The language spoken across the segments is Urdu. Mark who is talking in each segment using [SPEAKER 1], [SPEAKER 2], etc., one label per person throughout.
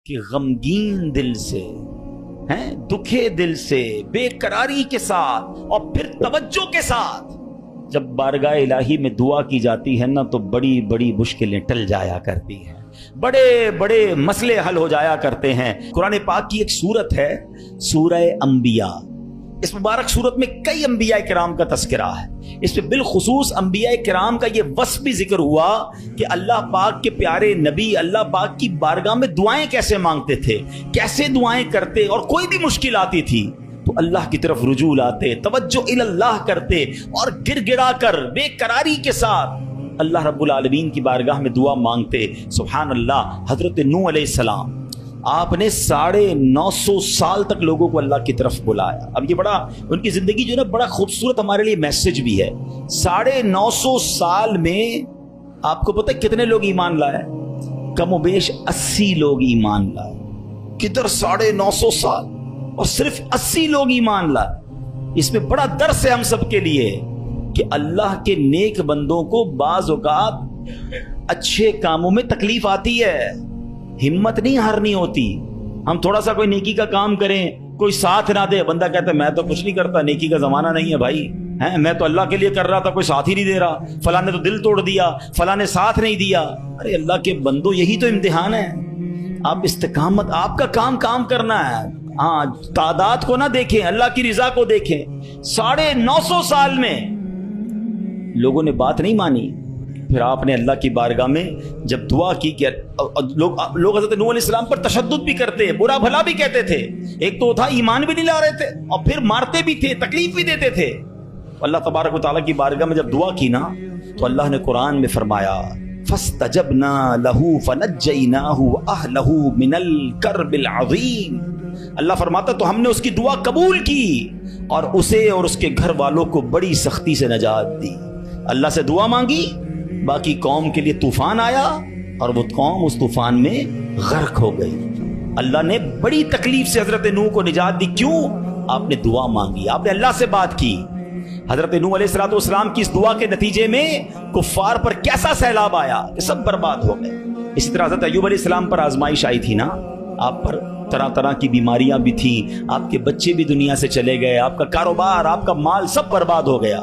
[SPEAKER 1] کہ غمگین دل سے ہیں، دکھے دل سے، بے قراری کے ساتھ اور پھر توجہ کے ساتھ جب بارگاہ الہی میں دعا کی جاتی ہے نا تو بڑی بڑی مشکلیں ٹل جایا کرتی ہیں، بڑے بڑے مسئلے حل ہو جایا کرتے ہیں۔ قرآن پاک کی ایک سورت ہے سورہ انبیاء، اس مبارک سورت میں کئی انبیاء کرام کا تذکرہ ہے، اس میں بالخصوص انبیاء کرام کا یہ وصف بھی ذکر ہوا کہ اللہ پاک کے پیارے نبی اللہ پاک کی بارگاہ میں دعائیں کیسے مانگتے تھے، کیسے دعائیں کرتے، اور کوئی بھی مشکل آتی تھی تو اللہ کی طرف رجوع لاتے، توجہ اللہ کرتے اور گر گڑا کر بے قراری کے ساتھ اللہ رب العالمین کی بارگاہ میں دعا مانگتے۔ سبحان اللہ، حضرت نوح علیہ السلام آپ نے 950 سال تک لوگوں کو اللہ کی طرف بلایا۔ اب یہ بڑا ان کی زندگی جو ہے نا بڑا خوبصورت ہمارے لیے میسج بھی ہے۔ 950 سال میں آپ کو پتہ کتنے لوگ ایمان لائے؟ کم و بیش 80 لوگ ایمان لائے۔ کدھر 950 سال اور صرف 80 لوگ ایمان لائے؟ اس میں بڑا درس ہے ہم سب کے لیے کہ اللہ کے نیک بندوں کو بعض اوقات اچھے کاموں میں تکلیف آتی ہے، ہمت نہیں ہارنی ہوتی۔ ہم تھوڑا سا کوئی نیکی کا کام کریں، کوئی ساتھ نہ دے، بندہ کہتا ہے میں تو کچھ نہیں کرتا، نیکی کا زمانہ نہیں ہے بھائی، میں تو اللہ کے لیے کر رہا تھا، کوئی ساتھ ہی نہیں دے رہا، فلاں نے تو دل توڑ دیا، فلاں نے ساتھ نہیں دیا۔ ارے اللہ کے بندو، یہی تو امتحان ہے۔ آپ استقامت، آپ کا کام کرنا ہے، ہاں تعداد کو نہ دیکھیں، اللہ کی رضا کو دیکھیں۔ 950 سال میں لوگوں نے بات نہیں مانی، پھر آپ نے اللہ کی بارگاہ میں جب دعا کی کہ لوگ حضرت نوح علیہ السلام پر تشدد بھی کرتے، برا بھلا بھی کہتے تھے، ایک تو تھا ایمان بھی نہیں لا رہے تھے اور پھر مارتے بھی تھے، تکلیف بھی دیتے تھے۔ اللہ تبارک و تعالیٰ کی بارگاہ میں جب دعا کی نا تو اللہ نے قرآن میں فرمایا فَاسْتَجَبْنَا لَهُ فَنَجَّيْنَاهُ وَأَهْلَهُ مِنَ الْكَرْبِ الْعَظِيمِ۔ اللہ فرماتا تو ہم نے اس کی دعا قبول کی اور اسے اور اس کے گھر والوں کو بڑی سختی سے نجات دی۔ اللہ سے دعا مانگی، باقی قوم کے لیے طوفان آیا اور وہ قوم اس طوفان میں غرق ہو گئی۔ اللہ نے بڑی تکلیف سے حضرت نوح کو نجات دی، کیوں؟ آپ نے دعا مانگی، آپ نے اللہ سے بات کی۔ حضرت نوح علیہ السلام کی اس دعا کے نتیجے میں کفار پر کیسا سیلاب آیا کہ سب برباد ہو گئے۔ اسی طرح حضرت ایوب علیہ السلام پر آزمائش آئی تھی نا، آپ پر طرح طرح کی بیماریاں بھی تھیں، آپ کے بچے بھی دنیا سے چلے گئے، آپ کا کاروبار، آپ کا مال سب برباد ہو گیا۔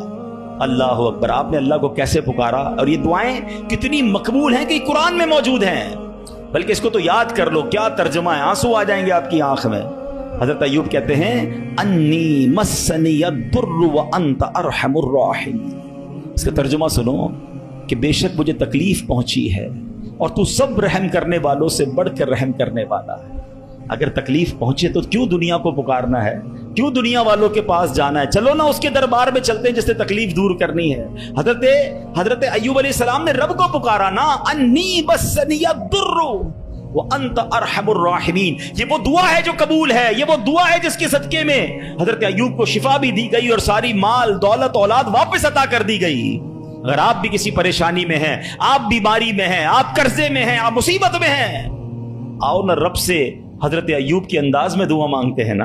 [SPEAKER 1] اللہ اکبر، آپ نے اللہ کو کیسے پکارا، اور یہ دعائیں کتنی مقبول ہیں کہ قرآن میں موجود ہیں، بلکہ اس کو تو یاد کر لو، کیا ترجمہ ہے، آنسو آ جائیں گے آپ کی آنکھ میں۔ حضرت ایوب کہتے ہیں انی مسنی الضر وانت ارحم الراحمین۔ اس کا ترجمہ سنو کہ بے شک مجھے تکلیف پہنچی ہے اور تو سب رحم کرنے والوں سے بڑھ کر رحم کرنے والا ہے۔ اگر تکلیف پہنچے تو کیوں دنیا کو پکارنا ہے، کیوں دنیا والوں کے پاس جانا ہے؟ چلو نا اس کے دربار میں چلتے ہیں جس سے تکلیف دور کرنی ہے۔ حضرت ایوب علیہ السلام نے رب کو پکارا نا، انی مسنی الضر وانت ارحم الراحمین۔ یہ وہ دعا ہے جو قبول ہے، یہ وہ دعا ہے جس کے صدقے میں حضرت ایوب کو شفا بھی دی گئی اور ساری مال دولت اولاد واپس عطا کر دی گئی۔ اگر آپ بھی کسی پریشانی میں ہیں، آپ بیماری میں ہیں، آپ قرضے میں ہیں، آپ مصیبت میں ہیں، آؤ نہ رب سے حضرت ایوب کے انداز میں دعا مانگتے ہیں نا۔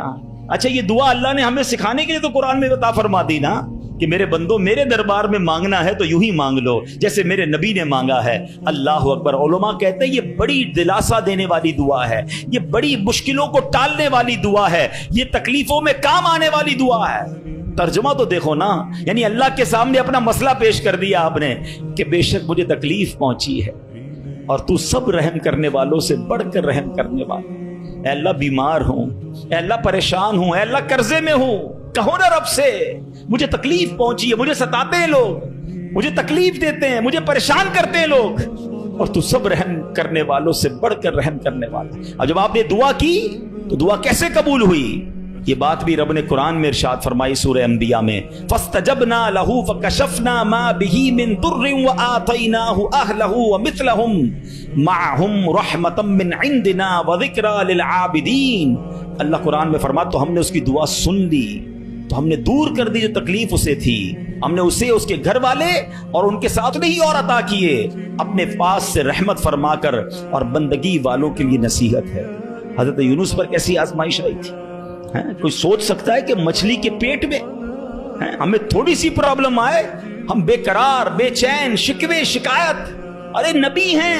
[SPEAKER 1] اچھا، یہ دعا اللہ نے ہمیں سکھانے کے لیے تو قرآن میں عطا فرما دی نا کہ میرے بندو میرے دربار میں مانگنا ہے تو یوں ہی مانگ لو جیسے میرے نبی نے مانگا ہے۔ اللہ اکبر۔ علماء کہتے ہیں یہ بڑی دلاسا دینے والی دعا ہے، یہ بڑی مشکلوں کو ٹالنے والی دعا ہے، یہ تکلیفوں میں کام آنے والی دعا ہے۔ ترجمہ تو دیکھو نا، یعنی اللہ کے سامنے اپنا مسئلہ پیش کر دیا آپ نے کہ بے شک مجھے تکلیف پہنچی ہے اور تو سب رحم کرنے والوں سے بڑھ کر رحم کرنے والا۔ اے اللہ بیمار ہوں، اے اللہ پریشان ہوں، اے اللہ قرضے میں ہوں، کہو نا رب سے مجھے تکلیف پہنچی ہے، مجھے ستاتے ہیں لوگ، مجھے تکلیف دیتے ہیں، مجھے پریشان کرتے ہیں لوگ، اور تو سب رحم کرنے والوں سے بڑھ کر رحم کرنے والا۔ اور جب آپ نے دعا کی تو دعا کیسے قبول ہوئی؟ یہ بات بھی رب نے قرآن میں ارشاد فرمائی سورہ انبیاء میں، فَاسْتَجَبْنَا لَهُ فَكَشَفْنَا مَا بِهِ مِن ضُرٍّ وَآتَيْنَاهُ أَهْلَهُ وَمِثْلَهُمْ مَعَهُمْ رَحْمَةً مِّنْ عِندِنَا وَذِكْرَىٰ لِلْعَابِدِينَ۔ اللہ قرآن میں فرماتا تو ہم نے اس کی دعا سن لی، تو ہم نے دور کر دی جو تکلیف اسے تھی، ہم نے اسے اس کے گھر والے اور ان کے ساتھ نہیں اور عطا کیے، اپنے پاس سے رحمت فرما کر اور بندگی والوں کے لیے نصیحت ہے۔ حضرت یونس پر کیسی آزمائش آئی تھی؟ کوئی سوچ سکتا ہے کہ مچھلی کے پیٹ میں ہمیں تھوڑی سی پرابلم آئے ہم بے قرار، بے چین، شکوے، شکایت؟ ارے نبی ہیں،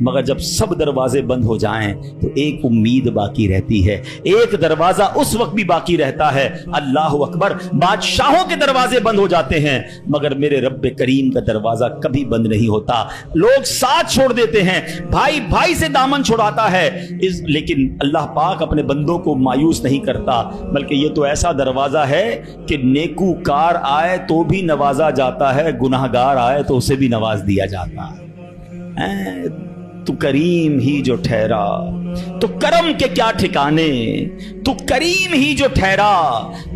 [SPEAKER 1] مگر جب سب دروازے بند ہو جائیں تو ایک امید باقی رہتی ہے، ایک دروازہ اس وقت بھی باقی رہتا ہے۔ اللہ اکبر، بادشاہوں کے دروازے بند ہو جاتے ہیں مگر میرے رب کریم کا دروازہ کبھی بند نہیں ہوتا۔ لوگ ساتھ چھوڑ دیتے ہیں، بھائی بھائی سے دامن چھڑاتا ہے، لیکن اللہ پاک اپنے بندوں کو مایوس نہیں کرتا، بلکہ یہ تو ایسا دروازہ ہے کہ نیکوکار آئے تو بھی نوازا جاتا ہے، گناہگار آئے تو اسے بھی نواز دیا جاتا ہے۔ تو کریم ہی جو ٹھہرا تو کرم کے کیا ٹھکانے، تو کریم ہی جو ٹھہرا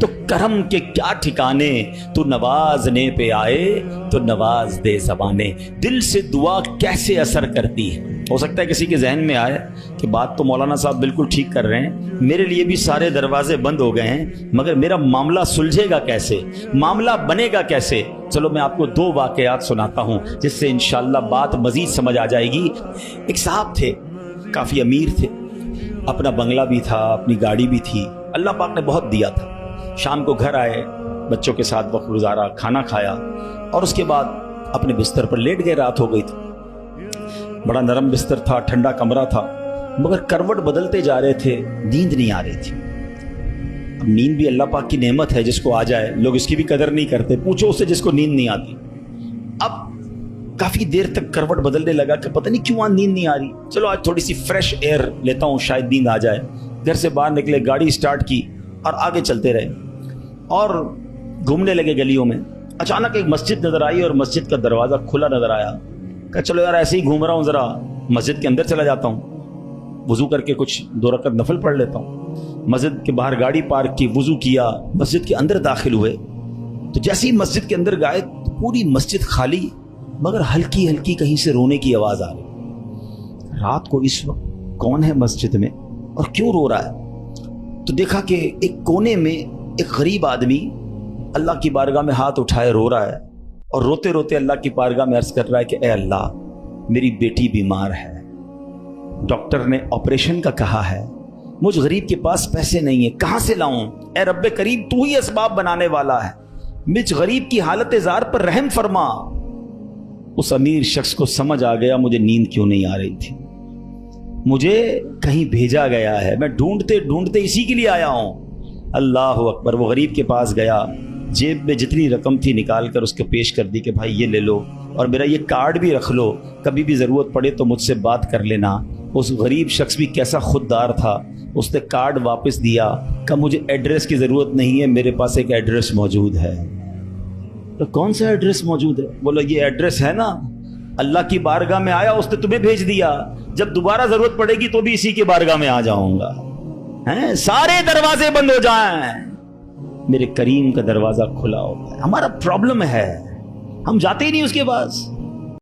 [SPEAKER 1] تو کرم کے کیا ٹھکانے، تو نوازنے پہ آئے تو نواز دے زبانے۔ دل سے دعا کیسے اثر کرتی ہے؟ ہو سکتا ہے کسی کے ذہن میں آئے کہ بات تو مولانا صاحب بالکل ٹھیک کر رہے ہیں، میرے لیے بھی سارے دروازے بند ہو گئے ہیں، مگر میرا معاملہ سلجھے گا کیسے، معاملہ بنے گا کیسے؟ چلو میں آپ کو 2 واقعات سناتا ہوں جس سے انشاءاللہ بات مزید سمجھ آ جائے گی۔ ایک صاحب تھے، کافی امیر تھے، اپنا بنگلہ بھی تھا، اپنی گاڑی بھی تھی، اللہ پاک نے بہت دیا تھا۔ شام کو گھر آئے، بچوں کے ساتھ وقت گزارا، کھانا کھایا اور اس کے بعد اپنے بستر پر لیٹ گئے۔ رات ہو گئی تھی، بڑا نرم بستر تھا، ٹھنڈا کمرہ تھا، مگر کروٹ بدلتے جا رہے تھے، نیند نہیں آ رہی تھی۔ اب نیند بھی اللہ پاک کی نعمت ہے، جس کو آ جائے لوگ اس کی بھی قدر نہیں کرتے، پوچھو اس سے جس کو نیند نہیں آتی۔ اب کافی دیر تک کروٹ بدلنے لگا کہ پتہ نہیں کیوں نیند نہیں آ رہی، چلو آج تھوڑی سی فریش ایئر لیتا ہوں، شاید نیند آ جائے۔ گھر سے باہر نکلے، گاڑی سٹارٹ کی اور آگے چلتے رہے اور گھومنے لگے گلیوں میں۔ اچانک ایک مسجد نظر آئی اور مسجد کا دروازہ کھلا نظر آیا۔ کہا چلو یار ایسے ہی گھوم رہا ہوں، ذرا مسجد کے اندر چلا جاتا ہوں، وضو کر کے کچھ 2 رکعت نفل پڑھ لیتا ہوں۔ مسجد کے باہر گاڑی پارک کی، وضو کیا، مسجد کے اندر داخل ہوئے تو جیسے ہی مسجد کے اندر گئے تو پوری مسجد خالی، مگر ہلکی ہلکی کہیں سے رونے کی آواز آ رہی۔ رات کو اس وقت کون ہے مسجد میں اور کیوں رو رہا ہے؟ تو دیکھا کہ ایک کونے میں ایک غریب آدمی اللہ کی بارگاہ میں ہاتھ اٹھائے رو رہا ہے اور روتے روتے اللہ کی بارگاہ میں عرض کر رہا ہے کہ اے اللہ، میری بیٹی بیمار ہے، ڈاکٹر نے آپریشن کا کہا ہے، مجھ غریب کے پاس پیسے نہیں ہیں، کہاں سے لاؤں؟ اے رب کریم، تو ہی اسباب بنانے والا ہے، مجھ غریب کی حالت زار پر رحم فرما۔ اس امیر شخص کو سمجھ آ گیا مجھے نیند کیوں نہیں آ رہی تھی، مجھے کہیں بھیجا گیا ہے، میں ڈھونڈتے ڈھونڈتے اسی کے لیے آیا ہوں۔ اللہ اکبر، وہ غریب کے پاس گیا، جیب میں جتنی رقم تھی نکال کر اس کو پیش کر دی کہ بھائی یہ لے لو اور میرا یہ کارڈ بھی رکھ لو، کبھی بھی ضرورت پڑے تو مجھ سے بات کر لینا۔ اس غریب شخص بھی کیسا خوددار تھا، اس نے کارڈ واپس دیا، کہ مجھے ایڈریس کی ضرورت نہیں ہے، میرے پاس ایک ایڈریس موجود ہے۔ تو کون سا ایڈریس موجود ہے؟ بولو یہ ایڈریس ہے نا، اللہ کی بارگاہ میں آیا، اس نے تمہیں بھیج دیا، جب دوبارہ ضرورت پڑے گی تو بھی اسی کی بارگاہ میں آ جاؤں گا۔ سارے دروازے بند ہو جائیں، میرے کریم کا دروازہ کھلا ہوتا ہے۔ ہمارا پرابلم ہے ہم جاتے ہی نہیں اس کے پاس۔